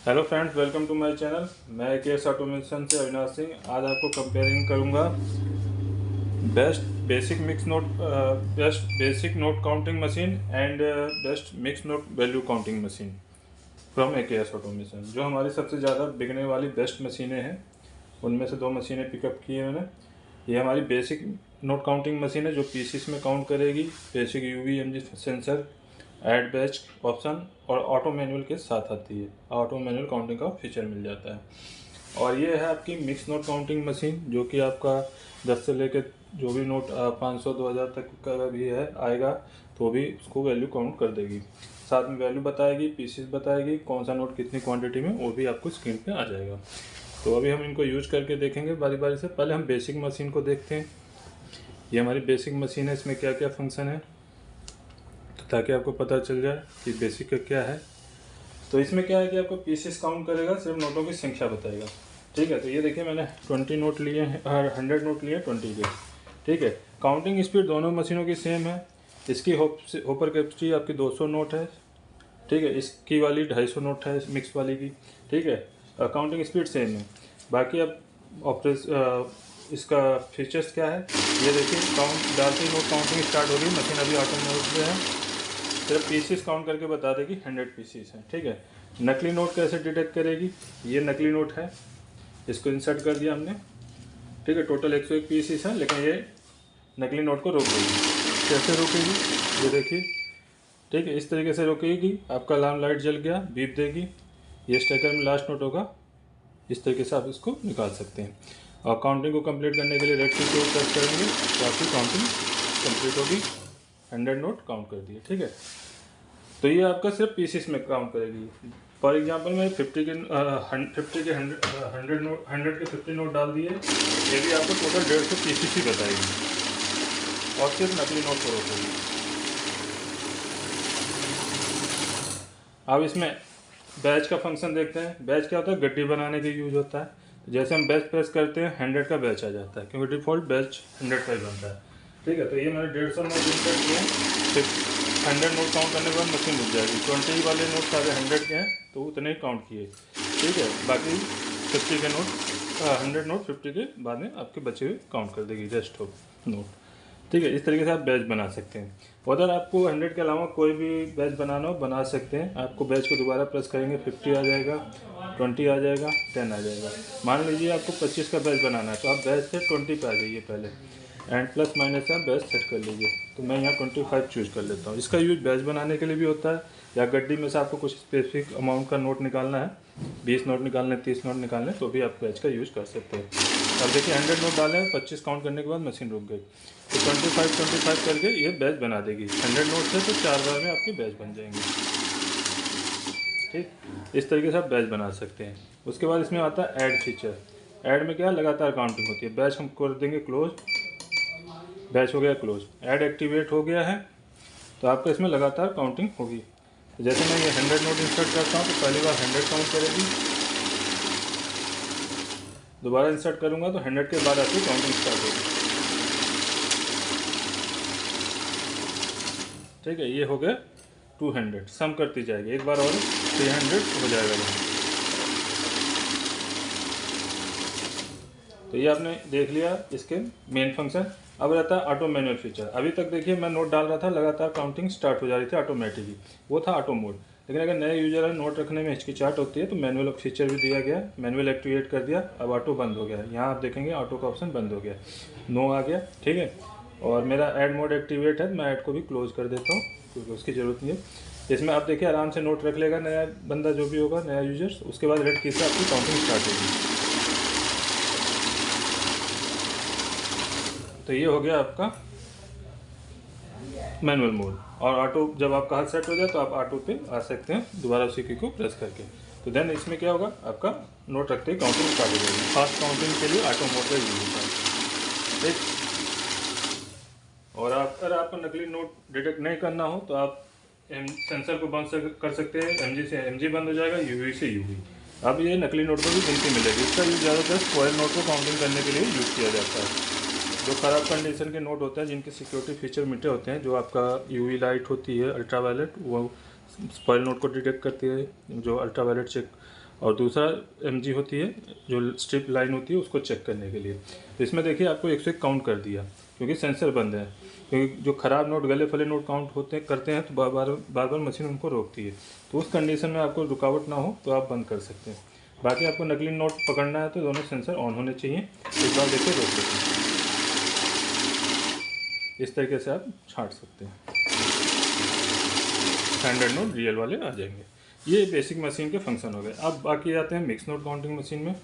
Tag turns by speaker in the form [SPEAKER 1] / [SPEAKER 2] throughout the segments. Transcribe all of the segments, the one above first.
[SPEAKER 1] Hello friends, welcome to my channel. मैं KS automation से अविनाश सिंह। आज आपको कंपेयरिंग करूंगा best basic note counting machine and best mix note value counting machine from KS automation. जो हमारी सबसे ज़्यादा बिकने वाली बेस्ट मशीनें हैं, उनमें से दो मशीनें पिकअप की हैं मैंने। ये हमारी बेसिक नोट काउंटिंग मशीन है जो पीसीस में काउंट करेगी। Basic UV MG sensor, add batch option और ऑटो मैनुअल के साथ आती है। ऑटो मैनुअल काउंटिंग का फीचर मिल जाता है। और ये है आपकी मिक्स नोट काउंटिंग मशीन, जो कि आपका 10 से लेकर जो भी नोट 500 2000 तक का भी है आएगा, तो भी उसको वैल्यू काउंट कर देगी। साथ में वैल्यू बताएगी, पीसीस बताएगी, कौन सा नोट कितनी क्वांटिटी में, वो भी आपको स्क्रीन पे आ जाएगा। तो अभी हम इनको यूज करके देखेंगे बारी बारी से। पहले हम बेसिक मशीन को देखते हैं। ये हमारी बेसिक मशीन है, इसमें क्या क्या फंक्शन है, ताकि आपको पता चल जाए कि बेसिक का क्या है। तो इसमें क्या है कि आपको पीसेस काउंट करेगा, सिर्फ नोटों की संख्या बताएगा। ठीक है, तो ये देखिए मैंने 20 नोट लिए हैं और 100 नोट लिए 20 के। ठीक है, काउंटिंग स्पीड दोनों मशीनों की सेम है। इसकी होपर कैपेसिटी आपकी 200 नोट है। ठीक है, इसकी वाली 250 नोट है मिक्स वाली की। ठीक है, काउंटिंग स्पीड सेम है। बाकी अब इसका फीचर्स क्या है, ये देखिए। काउंट डालते ही नोट काउंटिंग स्टार्ट हो गई। मशीन अभी ऑटो मोड पे है, सिर्फ पीसीस काउंट करके बता देगी 100 पीसीस हैं। ठीक है, नकली नोट कैसे डिटेक्ट करेगी, ये नकली नोट है, इसको इंसर्ट कर दिया हमने। ठीक है, टोटल 101 पीसीस है, लेकिन ये नकली नोट को रोक देगी। कैसे रोकेगी, ये देखिए। ठीक है, इस तरीके से रोकेगी। आपका अलार्म लाइट जल गया, बीप देगी, ये स्टेकर में लास्ट नोट होगा। इस तरीके से आप इसको निकाल सकते हैं। और काउंटिंग को कंप्लीट करने के लिए रेड की को प्रेस करेंगे तो आपकी काउंटिंग कंप्लीट होगी। 100 नोट काउंट कर दिए। ठीक है, तो ये आपका सिर्फ पीसीस में काउंट करेगी। फॉर एग्जांपल मैं 50 के 100 के 50 नोट डाल दिए, ये भी आपको टोटल 150 पीसीस ही बताएगी और सिर्फ नकली नोट को रोकेगी। अब इसमें बैच का फंक्शन देखते हैं। बैच क्या होता है, गड्डी बनाने के यूज होता है। तो जैसे हम बैच प्रेस करते हैं 100 का बैच आ जाता है, क्योंकि डिफ़ॉल्ट बैच 100 का ही बनता है। ठीक है, तो ये मैंने 150 नोट इंसर्ट किए। फिर 100 नोट काउंट करने के बाद मशीन रुक जाएगी। 20 वाले नोट सारे 100 के हैं, तो उतने ही काउंट किए। ठीक है, बाकी 50 के नोट 100 नोट 50 के बाद में आपके बचे हुए काउंट कर देगी रेस्ट ऑफ नोट। ठीक है, इस तरीके से आप बैच बना सकते हैं। अगर आपको 100 के अलावा कोई भी बैच बनाना हो, बना सकते हैं। आपको बैच को दोबारा प्रेस करेंगे, 50 आ जाएगा, 20 आ जाएगा, 10 आ जाएगा। मान लीजिए आपको 25 का बैच बनाना है, तो आप बैच से 20 पे आ जाइए पहले, एंड प्लस माइनस से आप बैच सेट कर लीजिए। तो मैं यहाँ 25 चूज कर लेता हूँ। इसका यूज बैच बनाने के लिए भी होता है, या गड्डी में से आपको कुछ स्पेसिफिक अमाउंट का नोट निकालना है, 20 नोट निकालने, 30 नोट निकालने, तो भी आप बैच का यूज़ कर सकते हैं। अब देखिए 100 नोट डाले, 25 काउंट करने के बाद मशीन रुक गई, तो 25 करके ये बैच बना देगी। 100 नोट से तो 4 बार में आपकी बैच बन जाएंगे। ठीक, इस तरीके से आप बैच बना सकते हैं। उसके बाद इसमें आता है ऐड फीचर। ऐड में क्या, लगातार काउंटिंग होती है। बैच हम कर देंगे क्लोज, बैच हो गया क्लोज, ऐड एक्टिवेट हो गया है, तो आपका इसमें लगातार काउंटिंग होगी। तो जैसे मैं ये 100 नोट इंसर्ट करता हूँ, तो पहली बार 100 काउंट करेगी, दोबारा इंसर्ट करूँगा तो 100 के बाद आपकी काउंटिंग स्टार्ट होगी। ठीक है, ये हो गया 200, सम करती जाएगी। एक बार और 300 हो जाएगा। तो ये आपने देख लिया इसके मेन फंक्शन। अब रहता है ऑटो मैनुअल फीचर। अभी तक देखिए मैं नोट डाल रहा था, लगातार काउंटिंग स्टार्ट हो जा रही थी ऑटोमेटिकली, वो था ऑटो मोड। लेकिन अगर नए यूजर है, नोट रखने में हिचकिचाहट होती है, तो मैनुअल फीचर भी दिया गया, मैनुअल एक्टिवेट कर दिया। अब ऑटो बंद हो गया, यहाँ आप देखेंगे ऑटो का ऑप्शन बंद हो गया, नो आ गया। ठीक है, और मेरा ऐड मोड एक्टिवेट है, मैं ऐड को भी क्लोज कर देता हूँ क्योंकि उसकी ज़रूरत नहीं है। इसमें आप देखिए आराम से नोट रख लेगा नया बंदा, जो भी होगा नया यूजर्स। उसके बाद रेड की से आपकी काउंटिंग स्टार्ट होगी। तो ये हो गया आपका मैनुअल मोड। और ऑटो जब आपका हाथ सेट हो जाए तो आप ऑटो पे आ सकते हैं दोबारा उसी की को प्रेस करके। तो देन इसमें क्या होगा, आपका नोट रखते ही काउंटिंग स्टार्ट हो जाएगी। फास्ट काउंटिंग के लिए ऑटो मोड का यूज होता है। ठीक, और अगर आपको नकली नोट डिटेक्ट नहीं करना हो, तो आप सेंसर को बंद कर सकते हैं। एमजी से एमजी बंद हो जाएगा, यूवी से यूवी। अब ये नकली नोट को भी गिनती मिलेगी। इसका यूज ज़्यादातर स्क्वायर नोट को काउंटिंग करने के लिए यूज़ किया जाता है। जो ख़राब कंडीशन के नोट होते हैं, जिनके सिक्योरिटी फीचर मिटे होते हैं, जो आपका यूवी लाइट होती है अल्ट्रा वायलेट, वो स्पॉइल नोट को डिटेक्ट करती है, जो अल्ट्रा वायलेट चेक और दूसरा mg होती है जो स्ट्रिप लाइन होती है उसको चेक करने के लिए। तो इसमें देखिए आपको 101 काउंट कर दिया क्योंकि सेंसर बंद है, क्योंकि जो ख़राब नोट गले फले नोट काउंट करते हैं तो बार बार मशीन उनको रोकती है। तो उस कंडीशन में आपको रुकावट ना हो तो आप बंद कर सकते हैं। बाकी आपको नकली नोट पकड़ना है तो दोनों सेंसर ऑन होने चाहिए। एक बार देखिए रोक सकते हैं, इस तरीके से आप छांट सकते हैं, स्टैंडर्ड नोट रियल वाले आ जाएंगे। ये बेसिक मशीन के फंक्शन हो गए। अब बाकी आते हैं मिक्स नोट काउंटिंग मशीन में।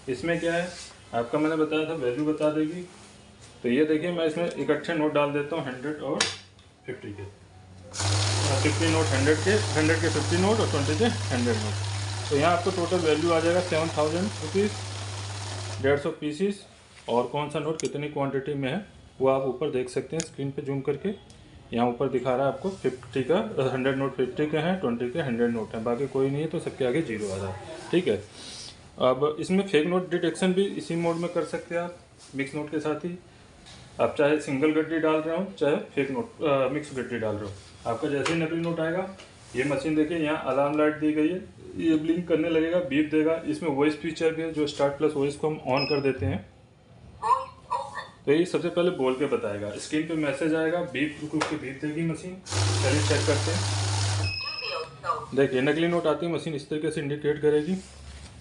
[SPEAKER 1] इसमें क्या है आपका मैंने बताया था वैल्यू बता देगी। तो ये देखिए मैं इसमें इकट्ठे नोट डाल देता हूँ 100 और 50 के, 50 नोट 100 के 50 नोट और 20 के 100 नोट। तो यहाँ आपको टोटल वैल्यू आ जाएगा 7000 रुपीज़, 150 पीसीस। और कौन सा नोट कितनी क्वांटिटी में है वो आप ऊपर देख सकते हैं स्क्रीन पे जूम करके। यहाँ ऊपर दिखा रहा है आपको 50 का 100 नोट 50 के हैं, 20 के 100 नोट हैं, बाकी कोई नहीं है तो सबके आगे 0 आ रहा है। ठीक है। अब इसमें फेक नोट डिटेक्शन भी इसी मोड में कर सकते हैं आप मिक्स नोट के साथ ही। आप चाहे सिंगल गड्डी डाल रहे हो चाहे फेक नोट मिक्स गड्डी डाल रहे हो, आपका जैसे ही नकली नोट आएगा ये मशीन देखिए यहाँ अलार्म लाइट दी गई है, ये ब्लिंक करने लगेगा, बीप देगा। इसमें वॉइस फीचर भी है जो स्टार्ट प्लस वॉइस को हम ऑन कर देते हैं तो ये सबसे पहले बोल के बताएगा। स्क्रीन पे मैसेज आएगा, बीप रुक के बीप देगी मशीन। चलिए चेक करते हैं। देखिए नकली नोट आती है मशीन इस तरीके से इंडिकेट करेगी।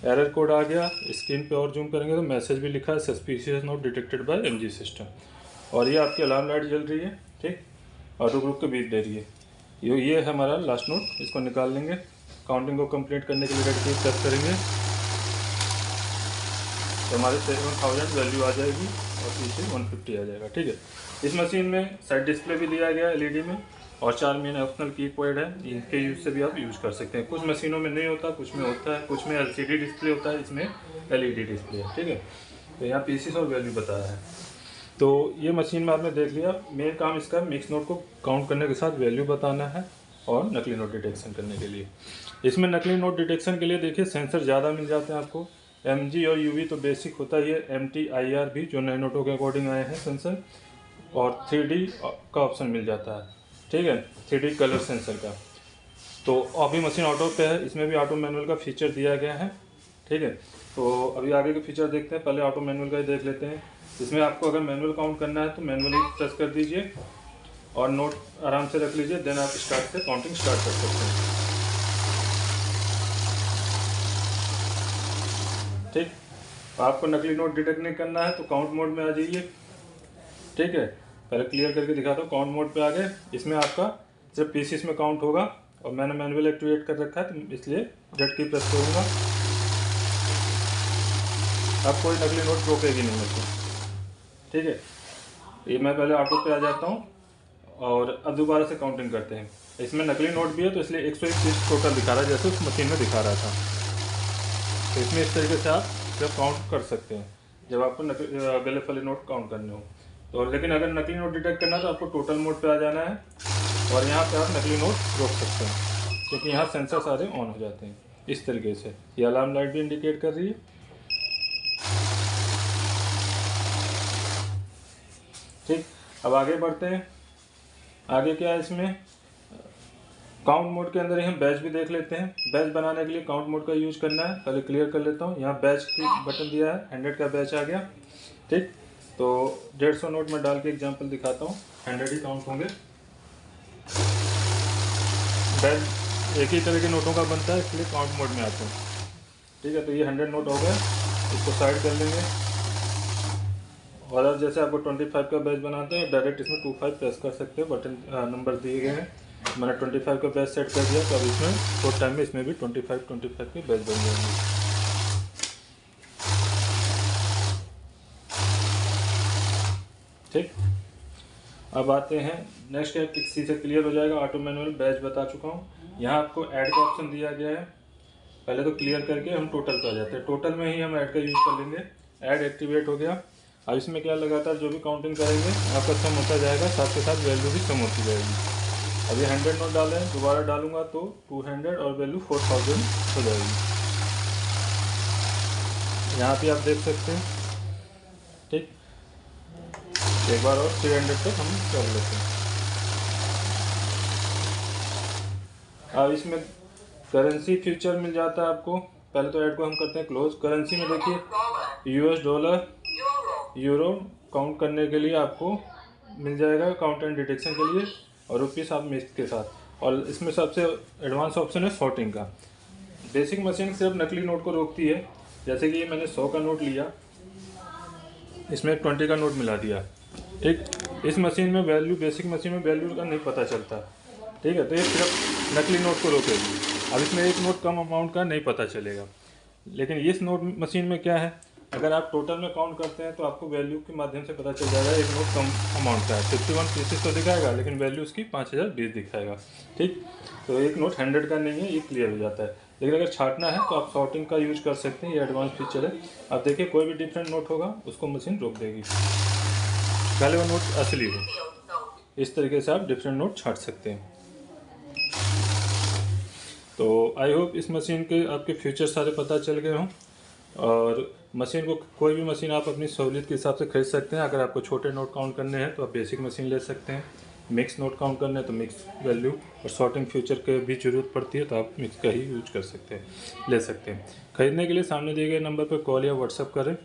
[SPEAKER 1] एरर कोड आ गया, स्क्रीन पे और जूम करेंगे तो मैसेज भी लिखा है suspicious note detected by MG system. और ये आपकी अलार्म लाइट जल रही है, ठीक, ऑटो ग्रुप के बीप दे रही है। ये है हमारा लास्ट नोट, इसको निकाल लेंगे। काउंटिंग को कंप्लीट करने के लिए रेड की प्रेस करेंगे तो हमारे 7000 वैल्यू आ जाएगी और पीछे 150 आ जाएगा। ठीक है। इस मशीन में साइड डिस्प्ले भी दिया गया है एलईडी में और 4 मेन ऑप्शनल कीपैड है, इनके यूज से भी आप यूज कर सकते हैं। कुछ मशीनों में नहीं होता, कुछ में होता है, कुछ में एलसीडी डिस्प्ले होता है, इसमें एलईडी डिस्प्ले है। ठीक है। तो यहाँ पीसीस और वैल्यू बताया है। तो ये मशीन में आपने देख लिया, मेन काम इसका मिक्स नोट को काउंट करने के साथ वैल्यू बताना है और नकली नोट डिटेक्शन करने के लिए। इसमें नकली नोट डिटेक्शन के लिए देखिए सेंसर ज़्यादा मिल जाते हैं आपको। एमजी और यूवी तो बेसिक होता ही है, एमटी आईआर भी जो नए नोटों के अकॉर्डिंग आए हैं सेंसर, और 3D का ऑप्शन मिल जाता है। ठीक है, 3D कलर सेंसर का। तो अभी मशीन ऑटो पे है, इसमें भी ऑटो मैनुअल का फीचर दिया गया है। ठीक है। तो अभी आगे के फीचर देखते हैं, पहले ऑटो मैनुअल का ही देख लेते हैं। इसमें आपको अगर मैनुअल काउंट करना है तो मैनुअली प्रेस कर दीजिए और नोट आराम से रख लीजिए, देन आप स्टार्ट से काउंटिंग स्टार्ट कर सकते हैं। ठीक, आपको नकली नोट डिटेक्ट नहीं करना है तो काउंट मोड में आ जाइए। ठीक है, पहले क्लियर करके दिखाता हूँ। काउंट मोड पे आ गए, इसमें आपका सिर्फ पीसीस में काउंट होगा और मैंने मैनुअल एक्टिवेट कर रखा है तो इसलिए जेड की प्रेस करूँगा। अब कोई नकली नोट रोकेगी नहीं मुझे। ठीक है, ये मैं पहले ऑटो पे आ जाता हूँ और अब दोबारा से काउंटिंग करते हैं। इसमें नकली नोट भी है तो इसलिए 101 पीस टोटल दिखा रहा है जैसे उस मशीन में दिखा रहा था। तो इसमें इस तरीके से आप जब काउंट कर सकते हैं जब आपको गले फले नोट काउंट करने हो तो। लेकिन अगर नकली नोट डिटेक्ट करना है तो आपको टोटल मोड पे आ जाना है और यहाँ पे आप नकली नोट रोक सकते हैं क्योंकि यहाँ सेंसर सारे ऑन हो जाते हैं इस तरीके से। ये अलार्म लाइट भी इंडिकेट कर रही है। ठीक, अब आगे बढ़ते हैं। आगे क्या है इसमें, काउंट मोड के अंदर ही हम बैच भी देख लेते हैं। बैच बनाने के लिए काउंट मोड का यूज करना है, पहले क्लियर कर लेता हूँ। यहाँ बैच की बटन दिया है, 100 का बैच आ गया। ठीक, तो 150 नोट में डाल के एग्जांपल दिखाता हूँ, 100 ही काउंट होंगे। बैच एक ही तरह के नोटों का बनता है इसलिए काउंट मोड में आते हैं। ठीक है, तो ये 100 नोट हो गए, इसको साइड कर लेंगे। और अब जैसे आपको 25 का बैच बनाते हैं डायरेक्ट इसमें 25 प्रेस कर सकते हैं, बटन नंबर दिए गए हैं। मैंने 25 का बैच सेट कर दिया तो अब इसमें थोड़ा टाइम में इसमें भी 25 के बैच बन जाएंगे। ठीक, अब आते हैं नेक्स्ट स्टेप, इसी से क्लियर हो जाएगा। ऑटो मैनुअल बैच बता चुका हूँ। यहाँ आपको ऐड का ऑप्शन दिया गया है। पहले तो क्लियर करके हम टोटल पे आ जाते हैं। टोटल में ही हम ऐड का यूज़ कर लेंगे। ऐड एक्टिवेट हो गया। अब इसमें क्या लगातार जो भी काउंटिंग करेंगे आपका सम होता जाएगा, साथ के साथ वैल्यू भी सम होती जाएगी। अभी 100 नोट डाले हैं, दोबारा डालूंगा तो 200 और वैल्यू 4000 हो जाएगी। यहाँ पे आप देख सकते हैं। ठीक, एक बार और 300 तक हम कर लेते हैं। अब इसमें करेंसी फीचर मिल जाता है आपको, पहले तो ऐड को हम करते हैं क्लोज। करेंसी में देखिए यूएस डॉलर, यूरो काउंट करने के लिए आपको मिल जाएगा काउंट एंड डिटेक्शन के लिए, और रुपीस आप मिक्स के साथ। और इसमें सबसे एडवांस ऑप्शन है सॉर्टिंग का। बेसिक मशीन सिर्फ नकली नोट को रोकती है। जैसे कि मैंने 100 का नोट लिया, इसमें 20 का नोट मिला दिया। ठीक, इस मशीन में वैल्यू, बेसिक मशीन में वैल्यू का नहीं पता चलता। ठीक है, तो ये सिर्फ नकली नोट को रोकेगी। अब इसमें एक नोट कम अमाउंट का नहीं पता चलेगा। लेकिन इस नोट मशीन में क्या है, अगर आप टोटल में काउंट करते हैं तो आपको वैल्यू के माध्यम से पता चल जाएगा एक नोट कम अमाउंट का है। 51 पीसेस तो दिखाएगा, लेकिन वैल्यू उसकी 5020 दिखाएगा। ठीक, तो एक नोट 100 का नहीं है, ये क्लियर हो जाता है। लेकिन अगर छांटना है तो आप सॉर्टिंग का यूज कर सकते हैं, ये एडवांस फीचर है। आप देखिए कोई भी डिफरेंट नोट होगा उसको मशीन रोक देगी, पहले वो नोट असली हो। इस तरीके से आप डिफरेंट नोट छांट सकते हैं। तो आई होप इस मशीन के आपके फीचर सारे पता चल गए हों। और मशीन को, कोई भी मशीन आप अपनी सहूलियत के हिसाब से खरीद सकते हैं। अगर आपको छोटे नोट काउंट करने हैं तो आप बेसिक मशीन ले सकते हैं, मिक्स नोट काउंट करने हैं तो मिक्स वैल्यू और सॉर्टिंग फीचर के भी ज़रूरत पड़ती है तो आप मिक्स का ही यूज कर सकते हैं, ले सकते हैं। खरीदने के लिए सामने दिए गए नंबर पर कॉल या व्हाट्सअप करें,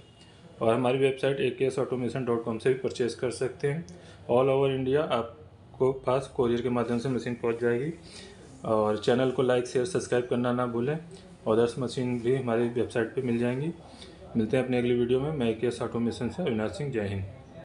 [SPEAKER 1] और हमारी वेबसाइट aksautomation.com से भी परचेज कर सकते हैं। ऑल ओवर इंडिया आपको पास कोरियर के माध्यम से मशीन पहुंच जाएगी। और चैनल को लाइक शेयर सब्सक्राइब करना ना भूलें। अदर्स मशीन भी हमारी वेबसाइट पे मिल जाएंगी। मिलते हैं अपनी अगली वीडियो में। मैं AKS ऑटोमेशन से अविनाश सिंह, जय हिंद।